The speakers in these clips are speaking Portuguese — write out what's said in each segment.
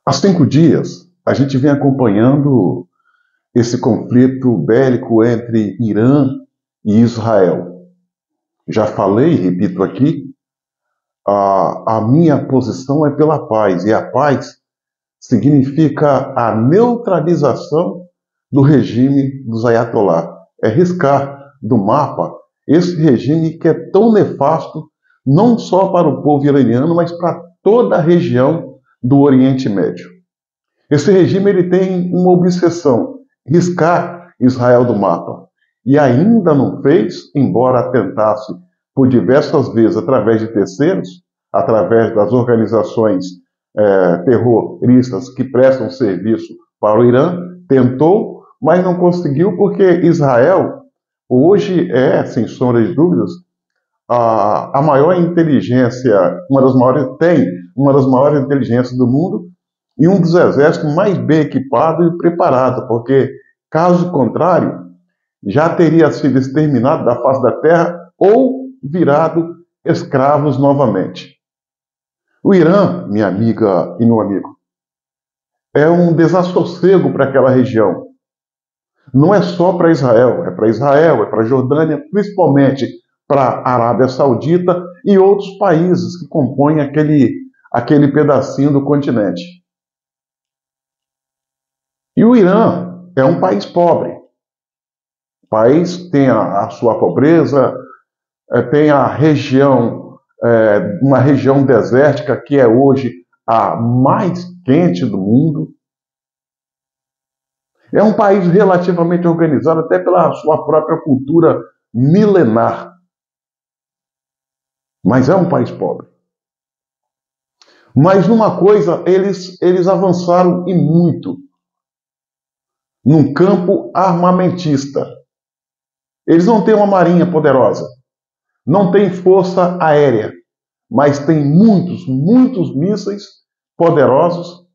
Há 5 dias, a gente vem acompanhando esse conflito bélico entre Irã e Israel. Já falei e repito aqui, a minha posição é pela paz, e a paz significa a neutralização do regime dos Ayatollah. É riscar do mapa esse regime que é tão nefasto, não só para o povo iraniano, mas para toda a região do Oriente Médio. Esse regime ele tem uma obsessão, riscar Israel do mapa. E ainda não fez, embora tentasse por diversas vezes através de terceiros, através das organizações terroristas que prestam serviço para o Irã, tentou, mas não conseguiu porque Israel hoje é, sem sombra de dúvidas, a maior inteligência, uma das maiores inteligências do mundo, e um dos exércitos mais bem equipado e preparado, porque, caso contrário, já teria sido exterminado da face da terra ou virado escravos novamente. O Irã, minha amiga e meu amigo, é um desassossego para aquela região. Não é só para Israel, é para a Jordânia, principalmente para a Arábia Saudita e outros países que compõem aquele pedacinho do continente. E o Irã é um país pobre. O país tem a sua pobreza, tem a região, uma região desértica que é hoje a mais quente do mundo. É um país relativamente organizado até pela sua própria cultura milenar. Mas é um país pobre. Mas numa coisa, eles avançaram e muito. Num campo armamentista. Eles não têm uma marinha poderosa, não têm força aérea, mas têm muitos mísseis poderosos,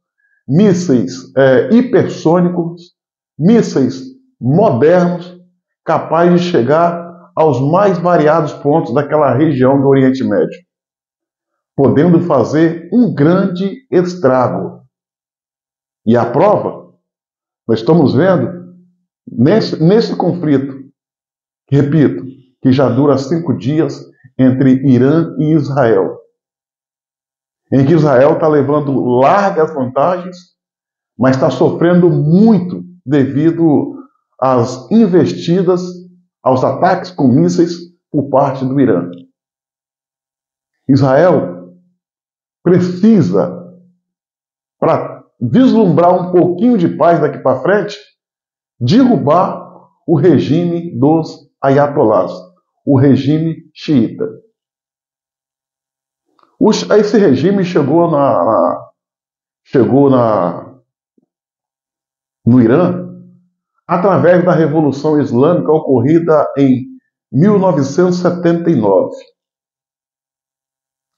mísseis hipersônicos, mísseis modernos, capazes de chegar aos mais variados pontos daquela região do Oriente Médio, podendo fazer um grande estrago. E a prova, nós estamos vendo nesse conflito, repito, que já dura 5 dias entre Irã e Israel, em que Israel está levando largas vantagens, mas está sofrendo muito devido às investidas, aos ataques com mísseis por parte do Irã. Israel precisa, para vislumbrar um pouquinho de paz daqui para frente, derrubar o regime dos Ayatollahs, o regime xiita. Esse regime chegou no Irã através da Revolução Islâmica ocorrida em 1979.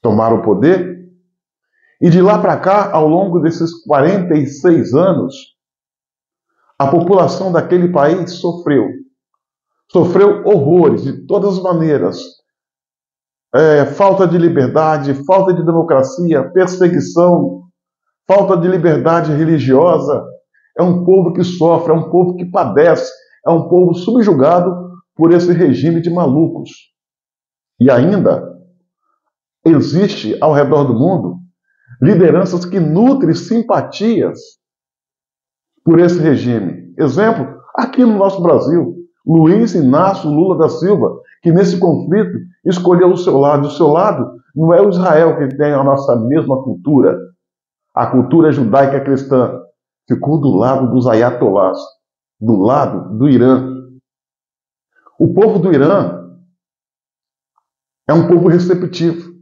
Tomaram o poder e de lá para cá, ao longo desses 46 anos, a população daquele país sofreu horrores de todas as maneiras. Falta de liberdade, falta de democracia, perseguição, falta de liberdade religiosa. É um povo que sofre, é um povo que padece, é um povo subjugado por esse regime de malucos. E ainda existe ao redor do mundo lideranças que nutrem simpatias por esse regime. Exemplo, aqui no nosso Brasil, Luiz Inácio Lula da Silva, que nesse conflito escolheu o seu lado. O seu lado não é o Israel, que tem a nossa mesma cultura, a cultura judaica cristã. Ficou do lado dos Ayatollahs, do lado do Irã. O povo do Irã é um povo receptivo.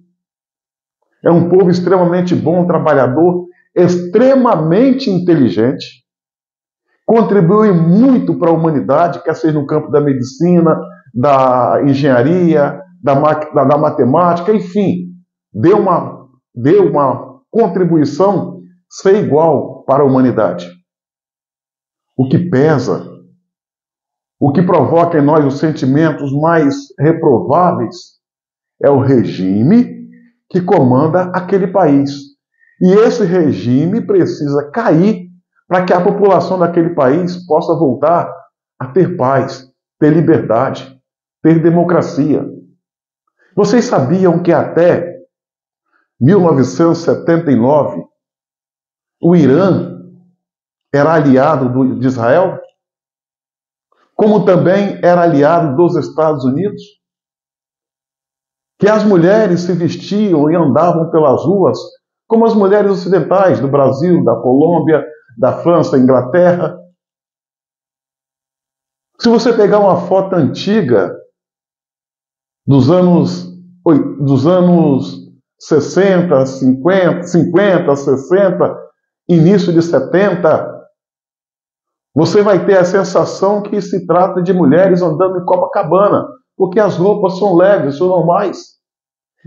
É um povo extremamente bom, trabalhador, extremamente inteligente, contribui muito para a humanidade, quer seja no campo da medicina, da engenharia, da matemática, enfim, deu uma contribuição sem igual para a humanidade. O que pesa, o que provoca em nós os sentimentos mais reprováveis é o regime que comanda aquele país. E esse regime precisa cair para que a população daquele país possa voltar a ter paz, ter liberdade, ter democracia. Vocês sabiam que até 1979 o Irã era aliado de Israel, como também era aliado dos Estados Unidos? Que as mulheres se vestiam e andavam pelas ruas como as mulheres ocidentais do Brasil, da Colômbia, da França, Inglaterra. Se você pegar uma foto antiga dos anos 60, 50, 60, início de 70, você vai ter a sensação que se trata de mulheres andando em Copacabana, porque as roupas são leves, são normais.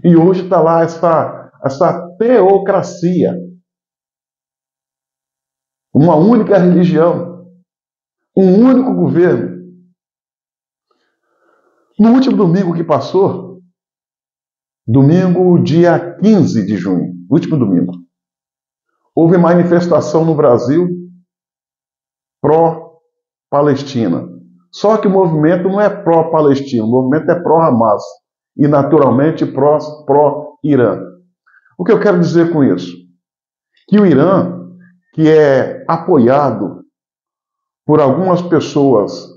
E hoje está lá essa teocracia, uma única religião, um único governo. No último domingo que passou, domingo dia 15 de junho, último domingo, houve manifestação no Brasil pró-Palestina. Só que o movimento não é pró-Palestina, o movimento é pró-Hamas e, naturalmente, pró-Irã. O que eu quero dizer com isso? Que o Irã, que é apoiado por algumas pessoas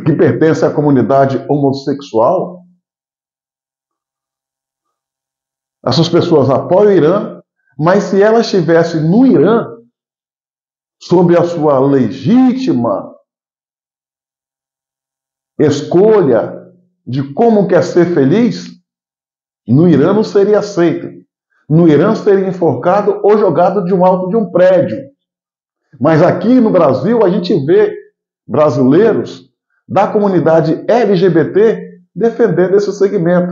que pertencem à comunidade homossexual, essas pessoas apoiam o Irã, mas se elas estivessem no Irã, sob a sua legítima escolha de como quer ser feliz, no Irã não seria aceito. No Irã seria enforcado ou jogado de um alto de um prédio. Mas aqui no Brasil a gente vê brasileiros da comunidade LGBT defendendo esse segmento.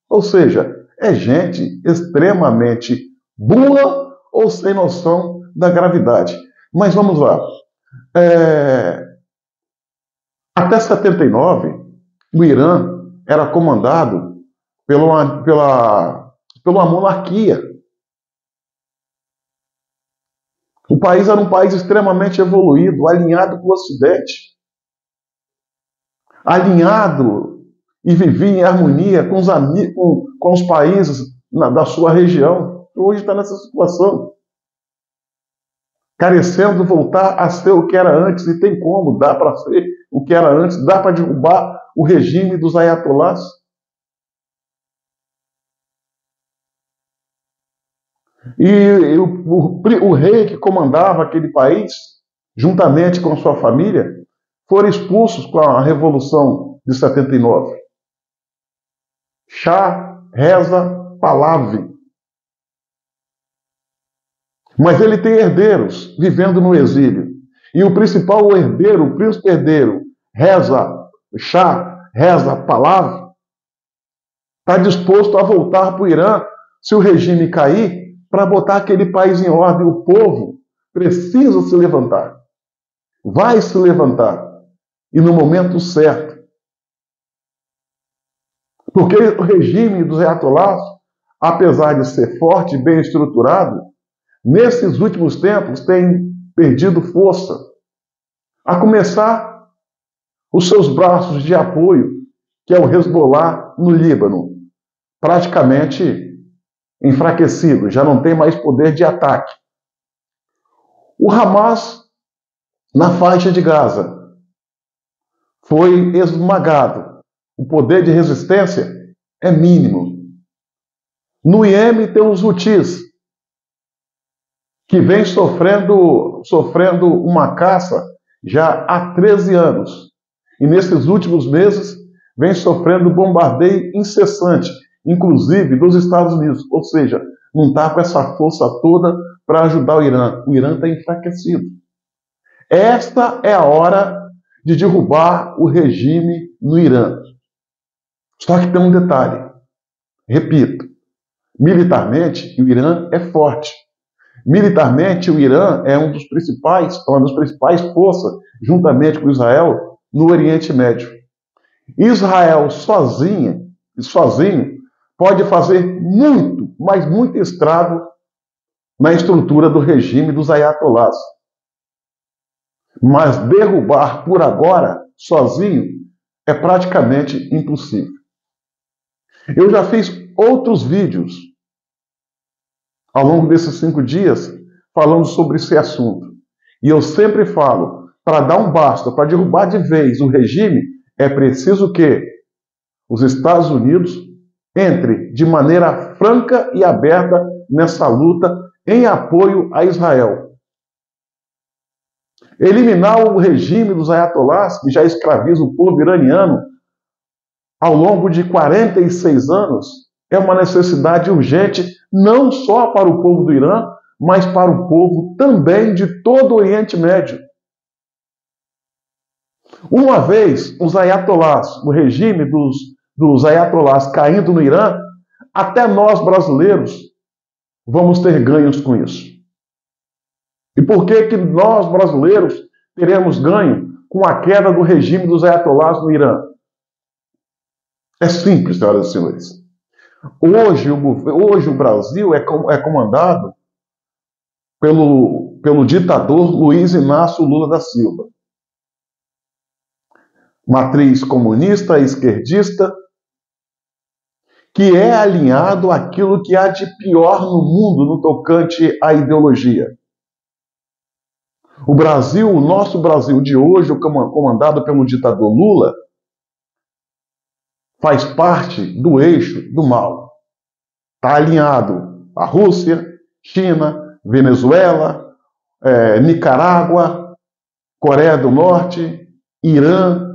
Ou seja, é gente extremamente burra ou sem noção da gravidade. Mas vamos lá. Até 79, o Irã era comandado pela monarquia. O país era um país extremamente evoluído, alinhado com o Ocidente. Alinhado e vivia em harmonia com os países da sua região. Hoje está nessa situação. Carecendo de voltar a ser o que era antes, e tem como, dá para ser o que era antes, dá para derrubar o regime dos ayatolás. E o rei que comandava aquele país, juntamente com sua família, foram expulsos com a Revolução de 79. Shah Reza Pahlavi. Mas ele tem herdeiros vivendo no exílio. E o principal herdeiro, o príncipe herdeiro, Shah Reza Pahlavi, está disposto a voltar para o Irã se o regime cair, para botar aquele país em ordem. O povo precisa se levantar. Vai se levantar. E no momento certo. Porque o regime dos ayatolás, apesar de ser forte e bem estruturado, nesses últimos tempos tem perdido força. A começar os seus braços de apoio, que é o Hezbollah no Líbano, praticamente enfraquecido, já não tem mais poder de ataque. O Hamas, na faixa de Gaza, foi esmagado. O poder de resistência é mínimo. No Iêmen tem os Houthis, que vem sofrendo uma caça já há 13 anos. E nesses últimos meses vem sofrendo bombardeio incessante, inclusive dos Estados Unidos. Ou seja, não está com essa força toda para ajudar o Irã. O Irã está enfraquecido. Esta é a hora de derrubar o regime no Irã. Só que tem um detalhe. Repito, militarmente o Irã é forte. Militarmente, o Irã é uma das principais forças, juntamente com Israel, no Oriente Médio. Israel sozinho pode fazer muito, mas muito estrago na estrutura do regime dos ayatolás. Mas derrubar por agora, sozinho, é praticamente impossível. Eu já fiz outros vídeos ao longo desses 5 dias falando sobre esse assunto. E eu sempre falo, para dar um basta, para derrubar de vez o regime, é preciso que os Estados Unidos entre de maneira franca e aberta nessa luta em apoio a Israel. Eliminar o regime dos ayatolás, que já escraviza o povo iraniano ao longo de 46 anos, é uma necessidade urgente, não só para o povo do Irã, mas para o povo também de todo o Oriente Médio. Uma vez os ayatolás, o regime dos ayatolás caindo no Irã, até nós brasileiros vamos ter ganhos com isso. E por que nós brasileiros teremos ganho com a queda do regime dos ayatolás no Irã? É simples, senhoras e senhores. Hoje o Brasil é comandado pelo ditador Luiz Inácio Lula da Silva. Matriz comunista, esquerdista, que é alinhado àquilo que há de pior no mundo no tocante à ideologia. O Brasil, o nosso Brasil de hoje, comandado pelo ditador Lula, faz parte do eixo do mal. Está alinhado à Rússia, China, Venezuela, Nicarágua, Coreia do Norte, Irã.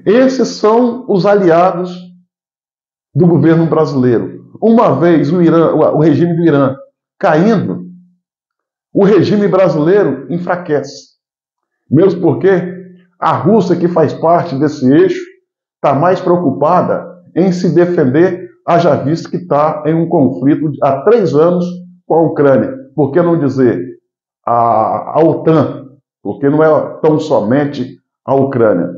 Esses são os aliados do governo brasileiro. Uma vez o regime do Irã caindo, o regime brasileiro enfraquece. Mesmo porque a Rússia, que faz parte desse eixo, está mais preocupada em se defender, haja visto que está em um conflito há 3 anos com a Ucrânia. Por que não dizer a OTAN? Porque não é tão somente a Ucrânia.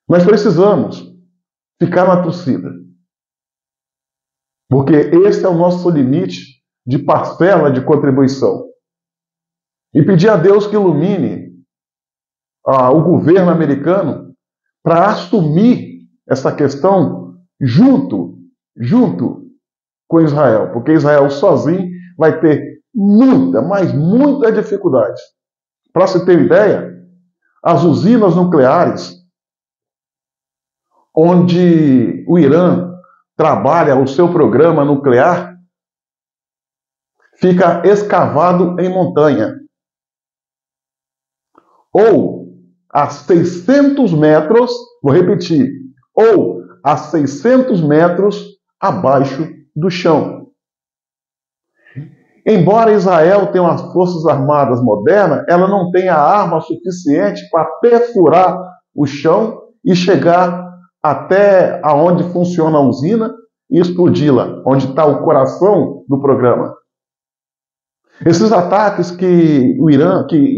Nós precisamos ficar na torcida. Porque esse é o nosso limite de parcela de contribuição. E pedir a Deus que ilumine o governo americano para assumir essa questão junto com Israel. Porque Israel sozinho vai ter muita, mas muita dificuldade. Para se ter ideia, as usinas nucleares onde o Irã trabalha o seu programa nuclear fica escavado em montanha. Ou a 600 metros, vou repetir, ou a 600 metros abaixo do chão. Embora Israel tenha umas forças armadas modernas, ela não tem a arma suficiente para perfurar o chão e chegar até aonde funciona a usina e explodi-la, onde está o coração do programa. Esses ataques que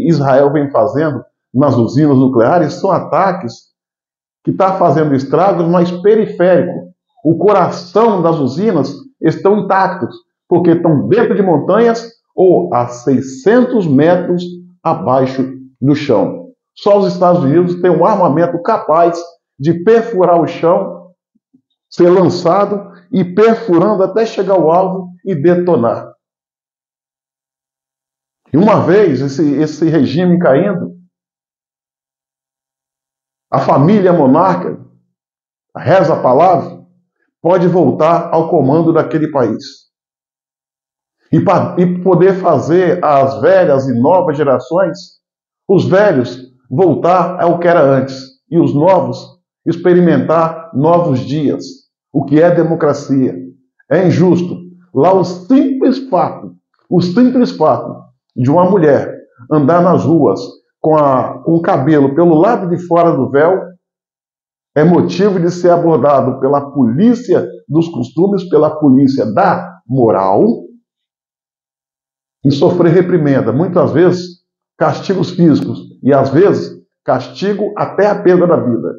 Israel vem fazendo nas usinas nucleares são ataques que estão fazendo estragos mais periféricos. O coração das usinas estão intactos, porque estão dentro de montanhas ou a 600 metros abaixo do chão. Só os Estados Unidos têm um armamento capaz de perfurar o chão, ser lançado e perfurando até chegar ao alvo e detonar. E uma vez esse regime caindo, a família monarca, reza a palavra, pode voltar ao comando daquele país. E poder fazer as velhas e novas gerações, os velhos voltar ao que era antes, e os novos experimentar novos dias. O que é democracia? É injusto. Lá o simples fato de uma mulher andar nas ruas com o cabelo pelo lado de fora do véu é motivo de ser abordado pela polícia dos costumes, pela polícia da moral e sofrer reprimenda, muitas vezes castigos físicos e às vezes castigo até a perda da vida.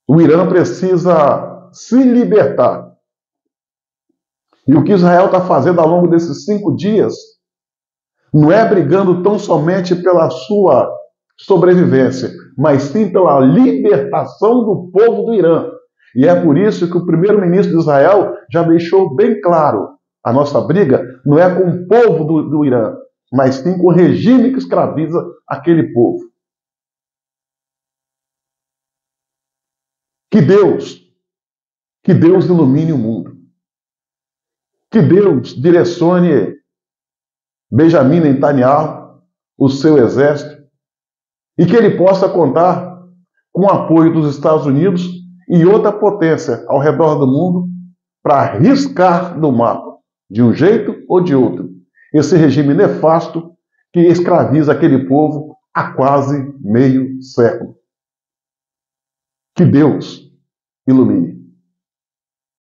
O Irã precisa se libertar. E o que Israel está fazendo ao longo desses 5 dias não é brigando tão somente pela sua sobrevivência, mas sim pela libertação do povo do Irã. E é por isso que o primeiro-ministro de Israel já deixou bem claro: a nossa briga não é com o povo do Irã, mas sim com o regime que escraviza aquele povo. Que Deus ilumine o mundo. Que Deus direcione Benjamin Netanyahu, o seu exército, e que ele possa contar com o apoio dos Estados Unidos e outra potência ao redor do mundo para riscar do mapa, de um jeito ou de outro, esse regime nefasto que escraviza aquele povo há quase meio século. Que Deus ilumine.